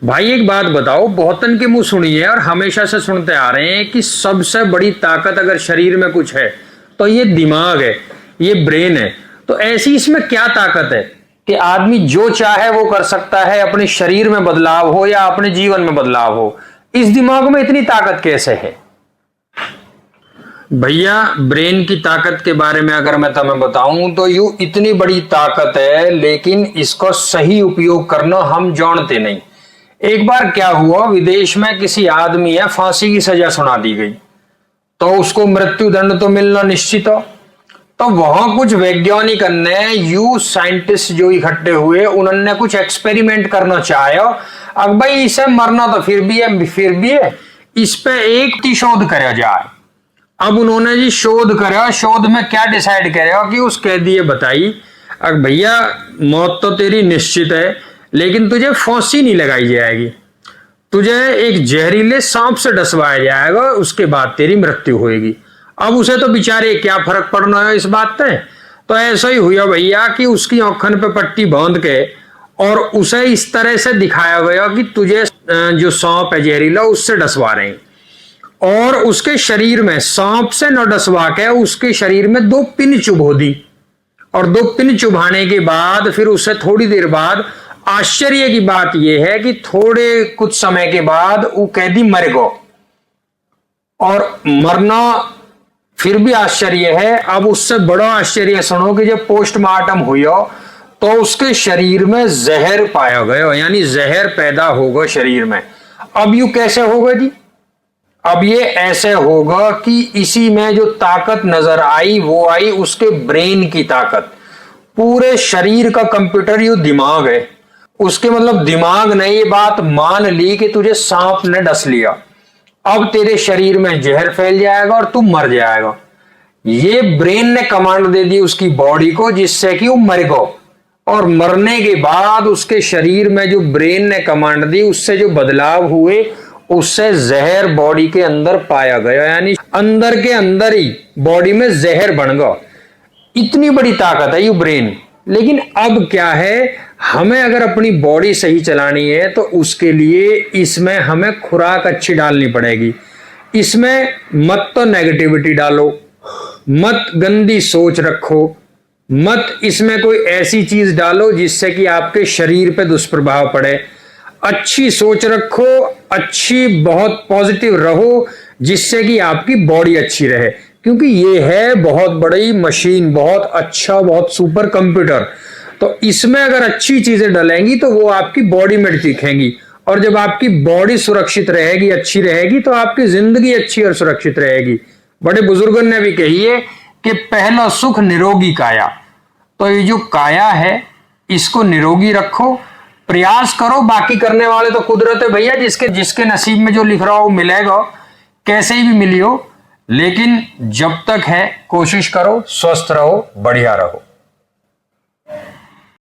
भाई एक बात बताओ, बहुतन के मुंह सुनी है और हमेशा से सुनते आ रहे हैं कि सबसे बड़ी ताकत अगर शरीर में कुछ है तो ये दिमाग है, ये ब्रेन है। तो ऐसी इसमें क्या ताकत है कि आदमी जो चाहे वो कर सकता है, अपने शरीर में बदलाव हो या अपने जीवन में बदलाव हो। इस दिमाग में इतनी ताकत कैसे है? भैया ब्रेन की ताकत के बारे में अगर मैं तुम्हें बताऊं तो यू इतनी बड़ी ताकत है, लेकिन इसको सही उपयोग करना हम जानते नहीं। एक बार क्या हुआ, विदेश में किसी आदमी है फांसी की सजा सुना दी गई, तो उसको मृत्यु दंड तो मिलना निश्चित हो। तो वहां कुछ वैज्ञानिक ने यू साइंटिस्ट जो इकट्ठे हुए, उन्होंने कुछ एक्सपेरिमेंट करना चाहे। अब भाई इसे मरना तो फिर भी है, इस पे एक शोध करा जाए। अब उन्होंने जी शोध करा, शोध में क्या डिसाइड करा कि उस कैदी बताई, अब भैया मौत तो तेरी निश्चित है, लेकिन तुझे फांसी नहीं लगाई जाएगी, तुझे एक जहरीले सांप से डसवाया जाएगा, उसके बाद तेरी मृत्यु होगी। अब उसे तो बेचारे क्या फर्क पड़ना है इस बात पे। तो ऐसा ही हुआ भैया कि उसकी आंखन पे पट्टी बांध के और उसे इस तरह से दिखाया गया कि तुझे जो सांप है जहरीला उससे डसवा रहे हैं, और उसके शरीर में सांप से न डसवा के उसके शरीर में 2 पिन चुभो दी, और 2 पिन चुभाने के बाद फिर उसे थोड़ी देर बाद, आश्चर्य की बात यह है कि थोड़े कुछ समय के बाद वो कैदी मर गया। और मरना फिर भी आश्चर्य है, अब उससे बड़ा आश्चर्य सुनो कि जब पोस्टमार्टम हुआ तो उसके शरीर में जहर पाया गया, यानी जहर पैदा होगा शरीर में। अब यू कैसे होगा जी? अब ये ऐसे होगा कि इसी में जो ताकत नजर आई वो आई उसके ब्रेन की ताकत। पूरे शरीर का कंप्यूटर यू दिमाग है, उसके मतलब दिमाग ने ये बात मान ली कि तुझे सांप ने डस लिया, अब तेरे शरीर में जहर फैल जाएगा और तू मर जाएगा। ये ब्रेन ने कमांड दे दी उसकी बॉडी को, जिससे कि वो मर गया। और मरने के बाद उसके शरीर में जो ब्रेन ने कमांड दी, उससे जो बदलाव हुए, उससे जहर बॉडी के अंदर पाया गया, यानी अंदर के अंदर ही बॉडी में जहर बन गया। इतनी बड़ी ताकत है ये ब्रेन। लेकिन अब क्या है, हमें अगर अपनी बॉडी सही चलानी है तो उसके लिए इसमें हमें खुराक अच्छी डालनी पड़ेगी। इसमें मत तो नेगेटिविटी डालो, मत गंदी सोच रखो, मत इसमें कोई ऐसी चीज डालो जिससे कि आपके शरीर पे दुष्प्रभाव पड़े। अच्छी सोच रखो, अच्छी बहुत पॉजिटिव रहो, जिससे कि आपकी बॉडी अच्छी रहे। क्योंकि ये है बहुत बड़ी मशीन, बहुत अच्छा, बहुत सुपर कंप्यूटर। तो इसमें अगर अच्छी चीजें डलेंगी तो वो आपकी बॉडी में दिखेंगी, और जब आपकी बॉडी सुरक्षित रहेगी, अच्छी रहेगी, तो आपकी जिंदगी अच्छी और सुरक्षित रहेगी। बड़े बुजुर्गों ने भी कही है कि पहला सुख निरोगी काया। तो ये जो काया है इसको निरोगी रखो, प्रयास करो। बाकी करने वाले तो कुदरत है भैया, जिसके नसीब में जो लिख रहा हो मिलेगा, कैसे ही भी मिली हो। लेकिन जब तक है कोशिश करो, स्वस्थ रहो, बढ़िया रहो।